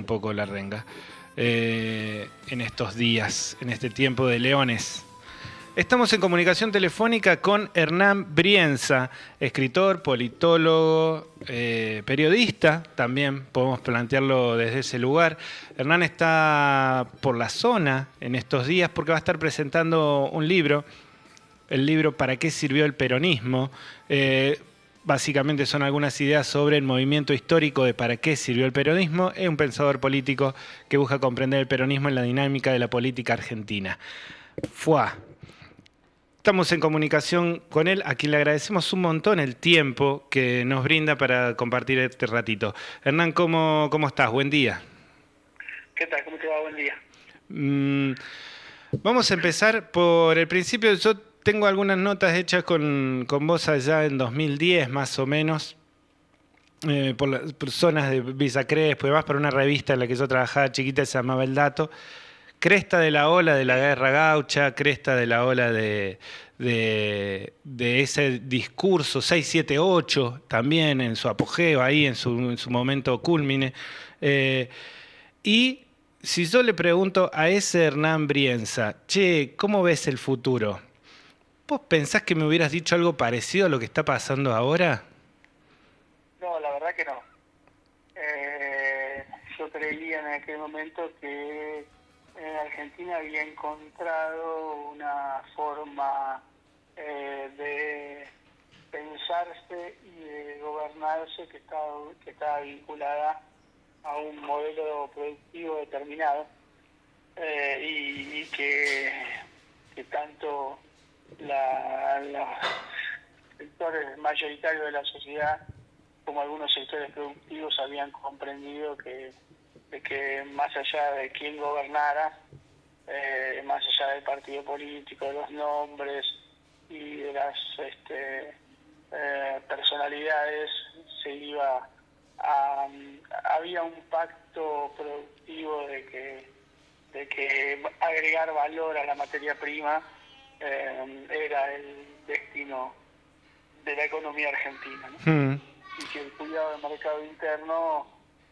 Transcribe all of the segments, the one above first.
poco la renga en estos días, en este tiempo de leones. Estamos en comunicación telefónica con Hernán Brienza, escritor, politólogo, periodista, también podemos plantearlo desde ese lugar. Hernán está por la zona en estos días porque va a estar presentando un libro, el libro ¿Para qué sirvió el peronismo? Básicamente son algunas ideas sobre el movimiento histórico de para qué sirvió el peronismo. Es un pensador político que busca comprender el peronismo en la dinámica de la política argentina. ¡Fua! Estamos en comunicación con él, a quien le agradecemos un montón el tiempo que nos brinda para compartir este ratito. Hernán, ¿cómo estás? Buen día. ¿Qué tal? ¿Cómo te va? Buen día. Vamos a empezar por el principio. Yo tengo algunas notas hechas con vos allá en 2010, más o menos, por zonas de Villa Crespo y demás, por una revista en la que yo trabajaba chiquita, se llamaba El Dato. Cresta de la ola de la guerra gaucha, cresta de la ola de ese discurso 678, también en su apogeo, ahí en su momento cúlmine. Y si yo le pregunto a ese Hernán Brienza, che, ¿cómo ves el futuro? ¿Vos pensás que me hubieras dicho algo parecido a lo que está pasando ahora? No, la verdad que no. Yo creía en aquel momento que Argentina había encontrado una forma de pensarse y de gobernarse que estaba vinculada a un modelo productivo determinado y que tanto los sectores mayoritarios de la sociedad como algunos sectores productivos habían comprendido de que más allá de quién gobernara, más allá del partido político, de los nombres y de las personalidades, había un pacto productivo de que agregar valor a la materia prima era el destino de la economía argentina, ¿no? Y que el cuidado del mercado interno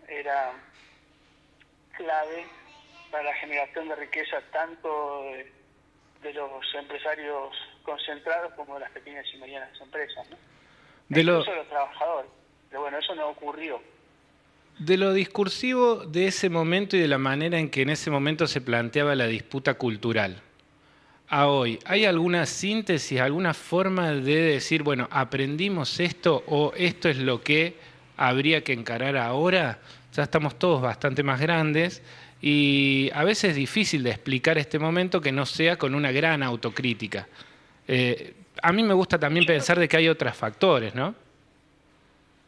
era clave para la generación de riqueza tanto de los empresarios concentrados como de las pequeñas y medianas empresas, ¿no? Incluso de los trabajadores. Pero bueno, eso no ocurrió. De lo discursivo de ese momento y de la manera en que en ese momento se planteaba la disputa cultural a hoy, ¿hay alguna síntesis, alguna forma de decir, bueno, aprendimos esto o esto es lo que habría que encarar ahora? Ya estamos todos bastante más grandes y a veces es difícil de explicar este momento que no sea con una gran autocrítica. A mí me gusta también pensar de que hay otros factores, ¿no?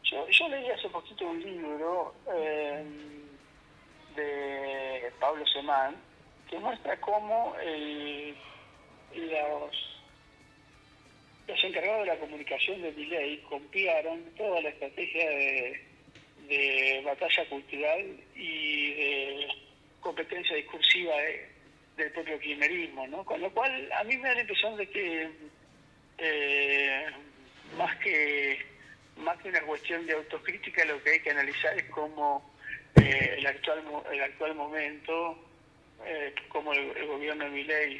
Yo leí hace poquito un libro de Pablo Semán que muestra cómo los encargados de la comunicación de Milei copiaron toda la estrategia de batalla cultural y de competencia discursiva del propio kirchnerismo, ¿no? Con lo cual a mí me da la impresión de que más que una cuestión de autocrítica, lo que hay que analizar es cómo el actual momento, cómo el gobierno de Milei y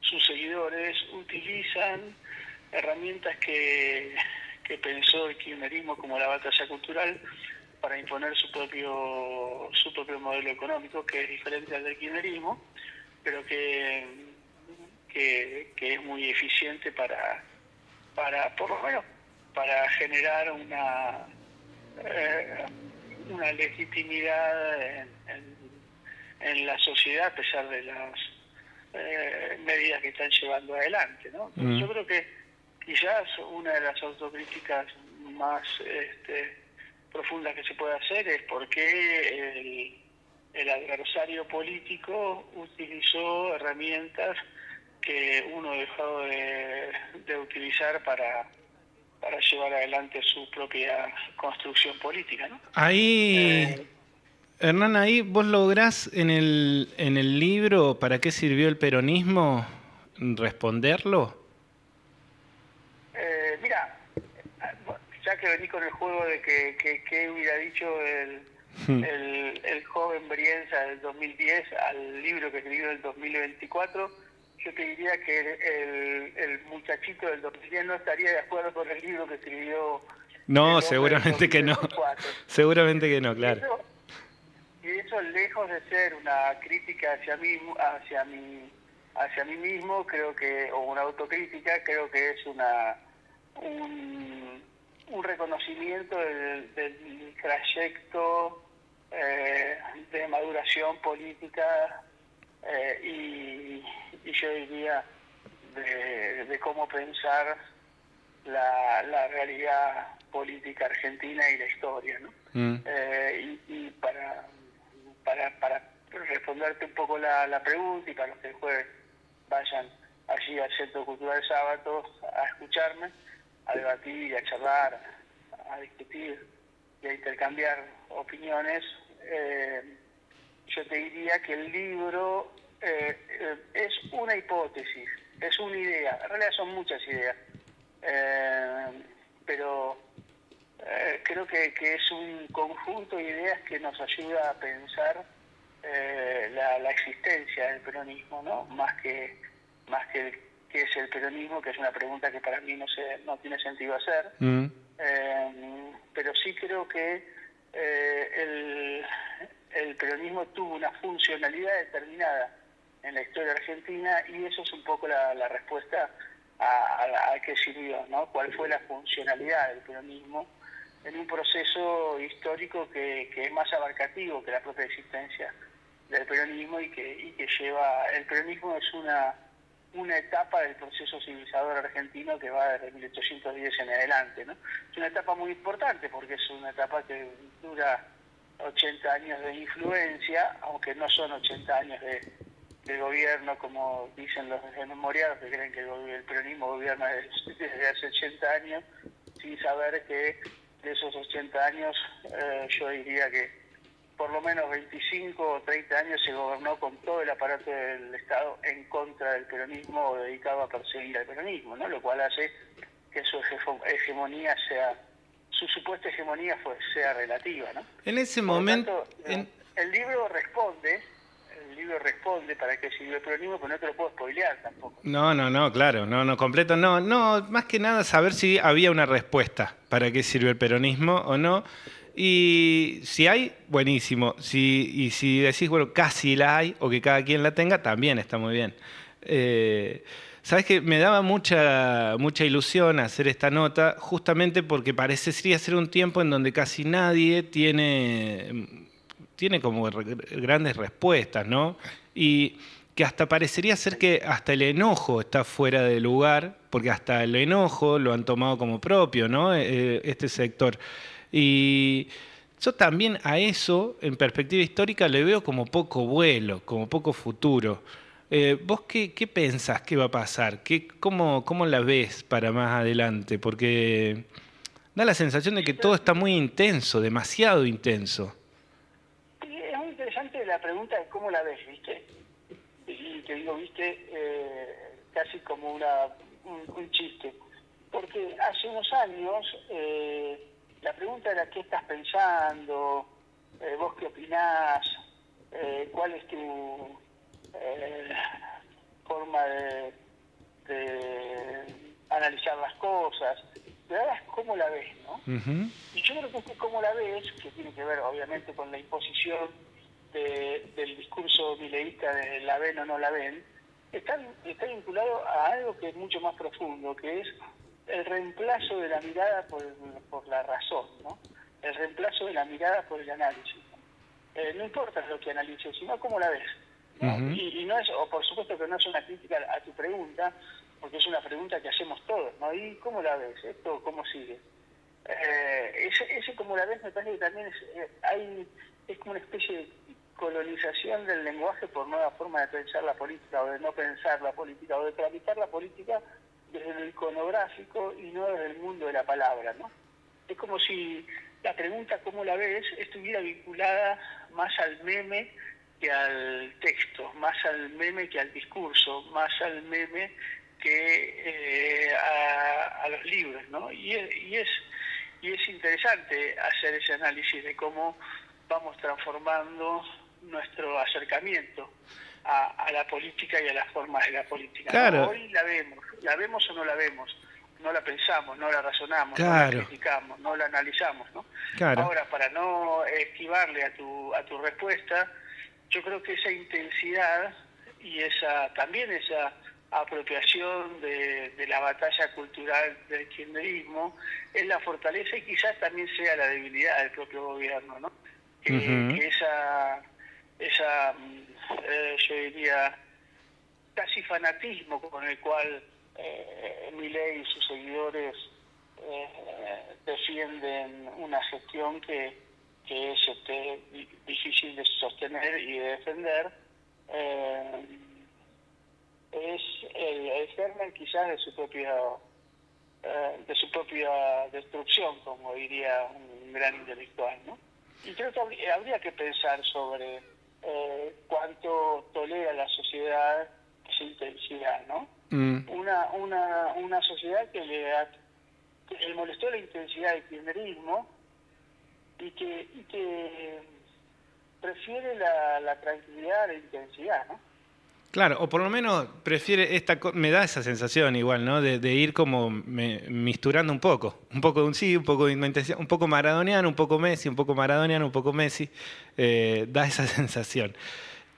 sus seguidores utilizan herramientas que pensó el kirchnerismo como la batalla cultural para imponer su propio modelo económico, que es diferente al del kirchnerismo, pero que es muy eficiente para por lo menos para generar una legitimidad en la sociedad a pesar de las medidas que están llevando adelante, ¿no? Entonces, yo creo que quizás una de las autocríticas más profundas que se puede hacer es por qué el adversario político utilizó herramientas que uno dejó de utilizar para llevar adelante su propia construcción política, ¿no? Ahí, Hernán, ahí vos lográs en el libro ¿Para qué sirvió el peronismo? ¿Responderlo? Mira, ya que vení con el juego de que hubiera dicho Mm. el joven Brienza del 2010 al libro que escribió en el 2024, yo te diría que el muchachito del 2010 no estaría de acuerdo con el libro que escribió No, el hombre del seguramente que no. 2024. Seguramente que no, Y claro. eso, y eso lejos de ser una crítica hacia mí mismo, creo que, o una autocrítica, creo que es un reconocimiento del trayecto de maduración política y yo diría de cómo pensar la realidad política argentina y la historia, ¿no? Mm. Y para responderte un poco la pregunta y para los que el jueves vayan allí al Centro Cultural Sábato a escucharme, a debatir, a charlar, a discutir y a intercambiar opiniones, yo te diría que el libro es una hipótesis, es una idea, en realidad son muchas ideas, pero creo que es un conjunto de ideas que nos ayuda a pensar la existencia del peronismo, ¿no? Más que qué es el peronismo, que es una pregunta que para mí no tiene sentido hacer. Mm. Pero sí creo que el peronismo tuvo una funcionalidad determinada en la historia argentina y eso es un poco la respuesta a qué sirvió, ¿no? ¿Cuál fue la funcionalidad del peronismo en un proceso histórico que es más abarcativo que la propia existencia del peronismo y que lleva... El peronismo es una etapa del proceso civilizador argentino que va desde 1810 en adelante, ¿no? Es una etapa muy importante porque es una etapa que dura 80 años de influencia, aunque no son 80 años de gobierno, como dicen los desmemoriados, que creen que el peronismo gobierna desde hace 80 años, sin saber que de esos 80 años yo diría que por lo menos 25 o 30 años se gobernó con todo el aparato del Estado en contra del peronismo o dedicado a perseguir al peronismo, ¿no? Lo cual hace que su hegemonía su supuesta hegemonía sea relativa, ¿no? En ese Por lo momento... tanto, el libro responde para qué sirvió el peronismo, pero no te lo puedo spoilear tampoco. No, claro, no, completo, no, más que nada saber si había una respuesta para qué sirve el peronismo o no. Y si hay, buenísimo. Y si decís, bueno, casi la hay, o que cada quien la tenga, también está muy bien. Sabes que me daba mucha ilusión hacer esta nota, justamente porque parecería ser un tiempo en donde casi nadie tiene como grandes respuestas, ¿no? Y que hasta parecería ser que hasta el enojo está fuera de lugar, porque hasta el enojo lo han tomado como propio, ¿no? Este sector. Y yo también a eso, en perspectiva histórica, le veo como poco vuelo, como poco futuro. ¿Vos qué pensás que va a pasar? ¿Cómo la ves para más adelante? Porque da la sensación de que todo está muy intenso, demasiado intenso. Sí, es muy interesante la pregunta de cómo la ves, ¿viste? Y te digo, ¿viste? Casi como un chiste. Porque hace unos años la pregunta era ¿qué estás pensando? ¿Vos qué opinás? ¿Cuál es tu forma de analizar las cosas? Pero ahora es cómo la ves, ¿no? Uh-huh. Y yo creo que este cómo la ves, que tiene que ver obviamente con la imposición del discurso mileísta de la ven o no la ven, está vinculado a algo que es mucho más profundo, que es el reemplazo de la mirada por la razón, ¿no? El reemplazo de la mirada por el análisis. No importa lo que analices, sino cómo la ves, ¿no? Uh-huh. Y no es, o por supuesto que no es una crítica a tu pregunta, porque es una pregunta que hacemos todos, ¿no? ¿Y cómo la ves? ¿Esto cómo sigue? Ese como la ves me parece que también es como una especie de colonización del lenguaje por nueva forma de pensar la política o de no pensar la política o de tramitar la política desde el iconográfico y no desde el mundo de la palabra, ¿no? Es como si la pregunta ¿cómo la ves? Estuviera vinculada más al meme que al texto, más al meme que al discurso, más al meme que a los libros, ¿no? Y es interesante hacer ese análisis de cómo vamos transformando nuestro acercamiento a la política y a las formas de la política. Claro. ¿No? Hoy la vemos o no la vemos, no la pensamos, no la razonamos, Claro. no la criticamos, no la analizamos, ¿no? Claro. Ahora, para no esquivarle a tu respuesta, yo creo que esa intensidad y también esa apropiación de la batalla cultural del kirchnerismo es la fortaleza y quizás también sea la debilidad del propio gobierno, ¿no? Que esa yo diría, casi fanatismo con el cual Milei y sus seguidores defienden una gestión que es difícil de sostener y de defender, es el germen quizás de su propia destrucción, como diría un gran intelectual, ¿no? Y creo que habría que pensar sobre cuánto tolera la sociedad esa intensidad, ¿no? Una sociedad que le molestó la intensidad del kirchnerismo y que prefiere la tranquilidad a la intensidad, ¿no? Claro, o por lo menos prefiere me da esa sensación igual, ¿no? De ir como misturando un poco de un sí, un poco de intensidad, un poco maradoniano, un poco Messi, un poco maradoniano, un poco Messi, da esa sensación.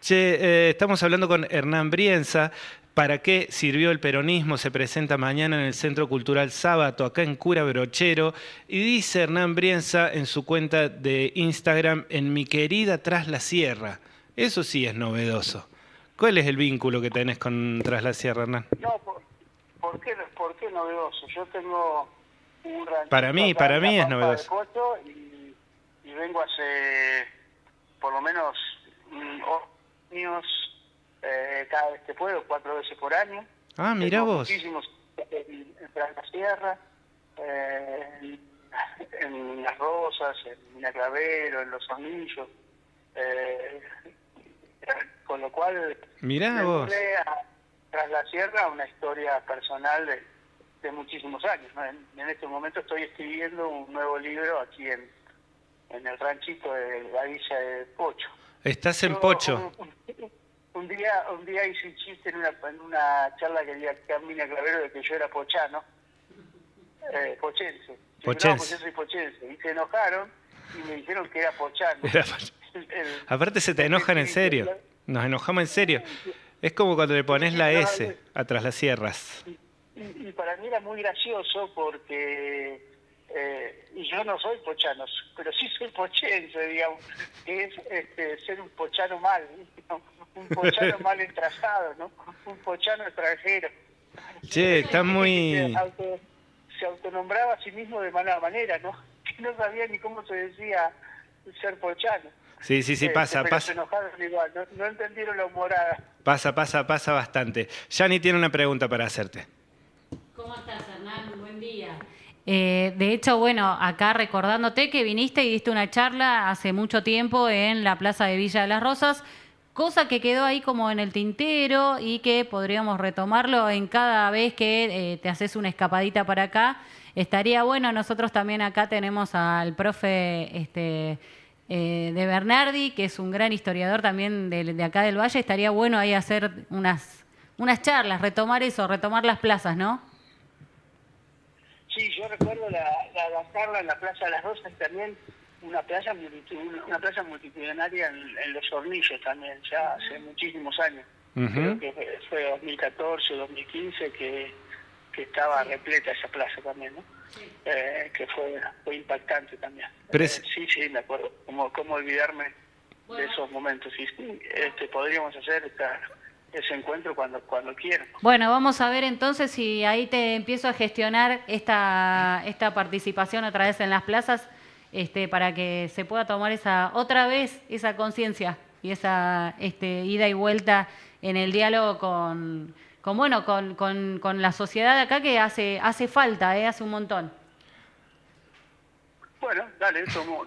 Che, estamos hablando con Hernán Brienza. ¿Para qué sirvió el peronismo? Se presenta mañana en el Centro Cultural Sábato, acá en Cura Brochero. Y dice Hernán Brienza en su cuenta de Instagram, en mi querida Tras la Sierra. Eso sí es novedoso. ¿Cuál es el vínculo que tenés con Tras la Sierra, Hernán? No, ¿por qué novedoso? Yo tengo un ranchito Para mí es novedoso. De Pocho y vengo hace por lo menos 8 años, cada vez que puedo, 4 veces por año. Ah, mirá vos. Muchísimos en Tras la Sierra, en Las Rosas, en Minaclavero, en Los Hornillos. Con lo cual mirá vos. Tras la Sierra una historia personal de muchísimos años, ¿no? En este momento estoy escribiendo un nuevo libro aquí en el ranchito de la villa de Pocho. Estás en Pocho. Un día hice un chiste en una charla que di acá en Minaclavero de que yo era pochano, pochense. Yo soy pochense. Y se enojaron y me dijeron que era pochano. Aparte se te enojan en serio. Nos enojamos en serio. Es como cuando le pones la S a Tras las Sierras. Y para mí era muy gracioso porque y yo no soy pochano, pero sí soy pochense, digamos, que es ser un pochano mal, digamos, un pochano mal entrazado, ¿no? Un pochano extranjero. Che, está muy... Se autonombraba a sí mismo de mala manera, ¿no? Que no sabía ni cómo se decía ser pochano. Sí, pasa. Se enojaron igual, no entendieron la humorada. Pasa bastante. Yani tiene una pregunta para hacerte. ¿Cómo estás, Hernán? Buen día. De hecho, bueno, acá recordándote que viniste y diste una charla hace mucho tiempo en la Plaza de Villa de las Rosas, cosa que quedó ahí como en el tintero y que podríamos retomarlo en cada vez que te haces una escapadita para acá. Estaría bueno, nosotros también acá tenemos al profe de Bernardi, que es un gran historiador también de acá del Valle. Estaría bueno ahí hacer unas charlas, retomar las plazas, ¿no? Sí, yo recuerdo la charla en la Plaza de las Rosas también, una plaza multitudinaria en Los Hornillos también, ya hace muchísimos años. Creo que fue 2014 o 2015 que estaba repleta esa plaza también, ¿no? Que fue impactante también. Sí, me acuerdo. ¿Cómo olvidarme de esos momentos? Sí, podríamos hacer ese encuentro cuando quieran. Bueno, vamos a ver entonces si ahí te empiezo a gestionar esta participación otra vez en las plazas, para que se pueda tomar otra vez esa conciencia y esa ida y vuelta en el diálogo con la sociedad de acá, que hace falta, hace un montón. Bueno, dale,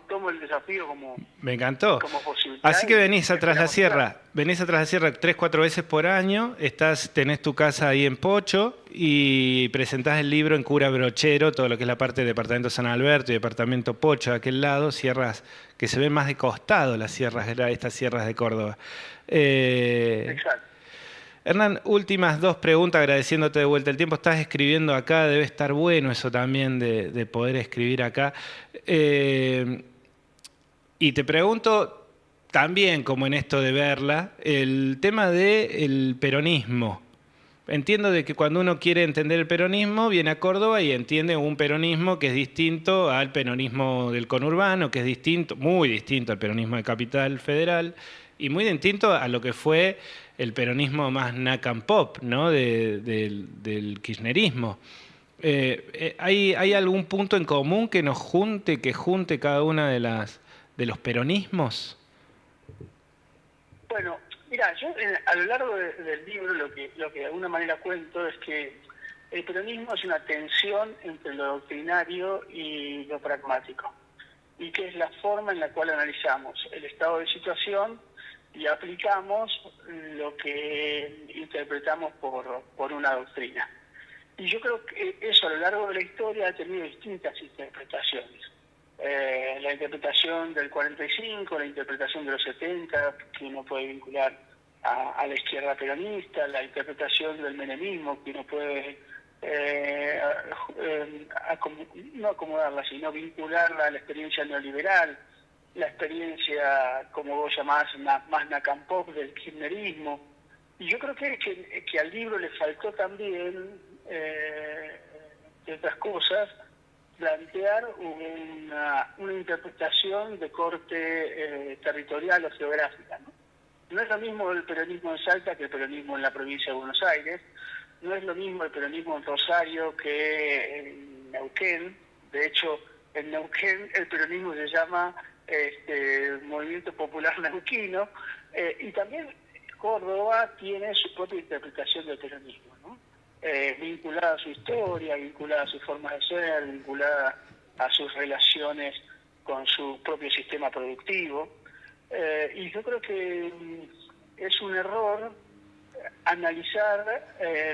tomo el desafío como, Me encantó. como posibilidad. Así que venís y atrás la esperamos sierra, venís atrás la sierra 3-4 veces por año, tenés tu casa ahí en Pocho y presentás el libro en Cura Brochero, todo lo que es la parte de departamento San Alberto y departamento Pocho de aquel lado, sierras que se ven más de costado las sierras, estas sierras de Córdoba. Exacto. Hernán, últimas 2 preguntas, agradeciéndote de vuelta el tiempo. Estás escribiendo acá, debe estar bueno eso también de poder escribir acá. Y te pregunto también, como en esto de verla, el tema del peronismo. Entiendo de que cuando uno quiere entender el peronismo, viene a Córdoba y entiende un peronismo que es distinto al peronismo del conurbano, que es distinto, muy distinto al peronismo de Capital Federal, y muy distinto a lo que fue el peronismo más Nacan Pop, ¿no? del kirchnerismo. ¿Hay algún punto en común que nos junte, que junte cada una de los peronismos? Bueno, mira, yo a lo largo del libro lo que de alguna manera cuento es que el peronismo es una tensión entre lo doctrinario y lo pragmático, y que es la forma en la cual analizamos el estado de situación y aplicamos lo que interpretamos por una doctrina. Y yo creo que eso a lo largo de la historia ha tenido distintas interpretaciones. La interpretación del 45, la interpretación de los 70, que uno puede vincular a la izquierda peronista, la interpretación del menemismo, que uno puede no acomodarla, sino vincularla a la experiencia neoliberal, la experiencia, como vos llamás, más Nacan Pop del kirchnerismo. Y yo creo que al libro le faltó también, de otras cosas, plantear una interpretación de corte territorial o geográfica, ¿no? No es lo mismo el peronismo en Salta que el peronismo en la provincia de Buenos Aires, no es lo mismo el peronismo en Rosario que en Neuquén. De hecho, en Neuquén el peronismo se llama Movimiento Popular Neuquino, y también Córdoba tiene su propia interpretación del peronismo, ¿no? Vinculada a su historia, vinculada a su forma de ser, vinculada a sus relaciones con su propio sistema productivo. Y yo creo que es un error analizar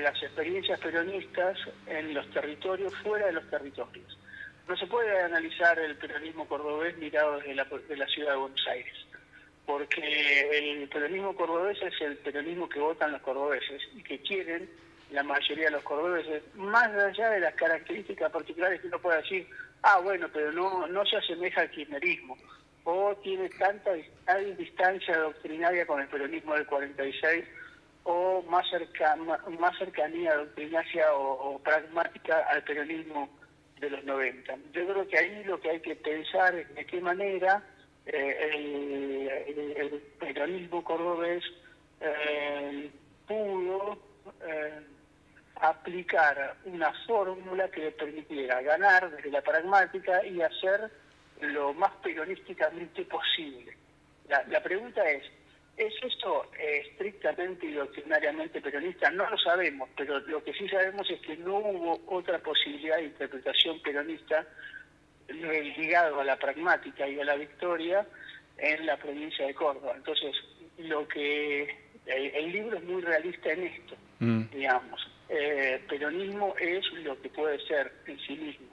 las experiencias peronistas en los territorios fuera de los territorios. No se puede analizar el peronismo cordobés mirado desde la ciudad de Buenos Aires, porque el peronismo cordobés es el peronismo que votan los cordobeses y que quieren la mayoría de los cordobeses, más allá de las características particulares que uno puede decir, bueno, pero no se asemeja al kirchnerismo, o tiene tal distancia doctrinaria con el peronismo del 46, o más cercanía doctrinaria o pragmática al peronismo de los 90. Yo creo que ahí lo que hay que pensar es de qué manera el peronismo cordobés pudo aplicar una fórmula que le permitiera ganar desde la pragmática y hacer lo más peronísticamente posible. La pregunta ¿es esto estrictamente y doctrinariamente peronista? No lo sabemos, pero lo que sí sabemos es que no hubo otra posibilidad de interpretación peronista ligado a la pragmática y a la victoria en la provincia de Córdoba. Entonces, el libro es muy realista en esto, digamos. Peronismo es lo que puede ser en sí mismo,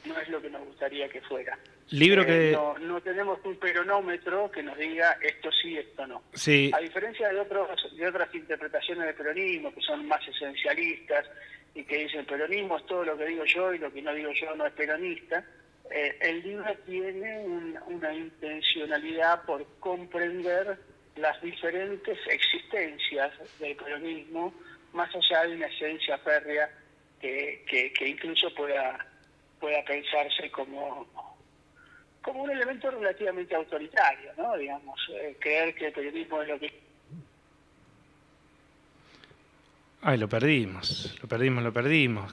no es lo que nos gustaría que fuera. No tenemos un peronómetro que nos diga esto sí, esto no. Sí. A diferencia de otras interpretaciones del peronismo que son más esencialistas y que dicen peronismo es todo lo que digo yo y lo que no digo yo no es peronista, el libro tiene una intencionalidad por comprender las diferentes existencias del peronismo, más allá de una esencia férrea que incluso pueda pensarse como un elemento relativamente autoritario, ¿no? Digamos, creer que el periodismo es lo que... Ay, lo perdimos,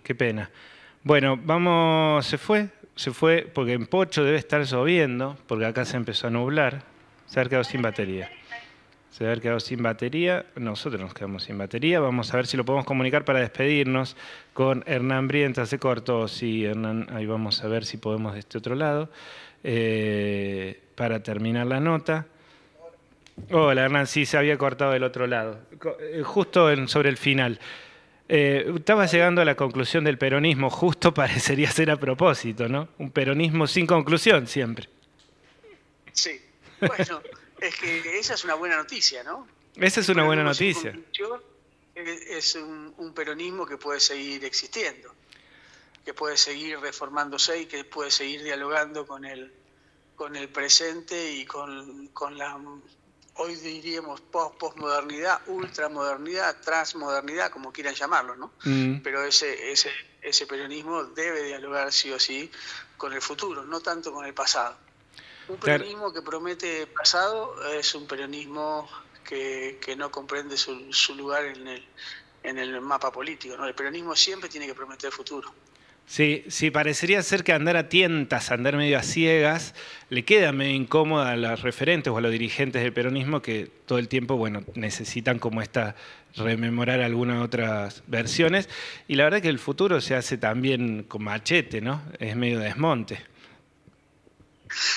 qué pena. Bueno, se fue, porque en Pocho debe estar lloviendo, porque acá se empezó a nublar, se ha quedado sin batería. Se debe haber quedado sin batería, nosotros nos quedamos sin batería, vamos a ver si lo podemos comunicar para despedirnos con Hernán Brienza. Se cortó, sí, Hernán, ahí vamos a ver si podemos de este otro lado. para terminar la nota. Hola, Hernán, sí, se había cortado del otro lado. Justo sobre el final. Estaba llegando a la conclusión del peronismo, justo parecería ser a propósito, ¿no? Un peronismo sin conclusión siempre. Sí, bueno, es que esa es una buena noticia, ¿no? Esa es una buena noticia. Es un peronismo que puede seguir existiendo, que puede seguir reformándose y que puede seguir dialogando con el presente y con la, hoy diríamos, posmodernidad, ultramodernidad, transmodernidad, como quieran llamarlo, ¿no? Pero ese peronismo debe dialogar sí o sí con el futuro, no tanto con el pasado. Un peronismo que promete pasado es un peronismo que no comprende su lugar en el mapa político, ¿no? El peronismo siempre tiene que prometer futuro. Sí, parecería ser que andar a tientas, andar medio a ciegas, le queda medio incómoda a los referentes o a los dirigentes del peronismo que todo el tiempo, necesitan como rememorar algunas otras versiones. Y la verdad que el futuro se hace también con machete, ¿no? Es medio desmonte.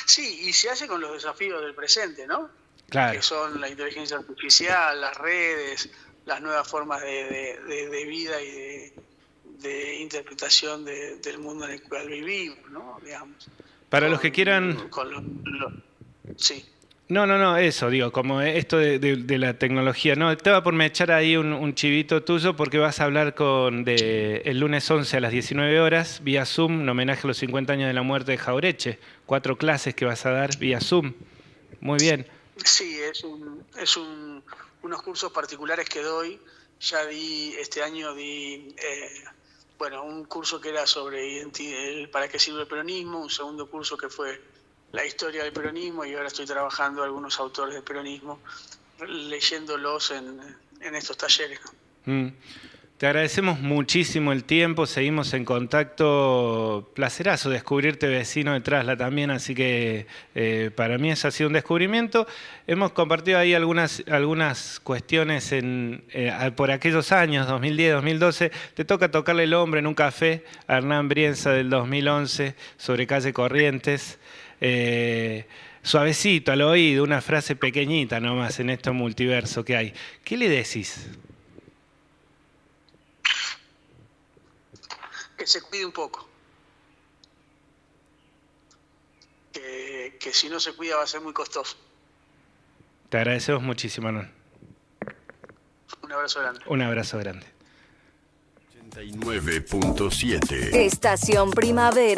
Sí, y se hace con los desafíos del presente, ¿no? Claro. Que son la inteligencia artificial, las redes, las nuevas formas de vida y de interpretación del mundo en el cual vivimos, ¿no? Digamos. Para los que quieran... Sí. No, eso, digo, como esto de la tecnología. No, estaba por me echar ahí un chivito tuyo porque vas a hablar el lunes 11 a las 19 horas, vía Zoom, en homenaje a los 50 años de la muerte de Jauretche. 4 clases que vas a dar vía Zoom. Muy bien. Sí, unos cursos particulares que doy. Ya este año di un curso que era sobre para qué sirve el peronismo, un segundo curso que fue la historia del peronismo, y ahora estoy trabajando algunos autores del peronismo, leyéndolos en estos talleres. Te agradecemos muchísimo el tiempo, seguimos en contacto. Placerazo descubrirte vecino de Trasla también, así que para mí eso ha sido un descubrimiento. Hemos compartido ahí algunas cuestiones por aquellos años, 2010, 2012. Te toca tocarle el hombro en un café a Hernán Brienza del 2011 sobre calle Corrientes. Suavecito al oído, una frase pequeñita nomás en este multiverso que hay. ¿Qué le decís? Que se cuide un poco. Que si no se cuida va a ser muy costoso. Te agradecemos muchísimo, Hernán. Un abrazo grande. Un abrazo grande. 89.7 Estación Primavera.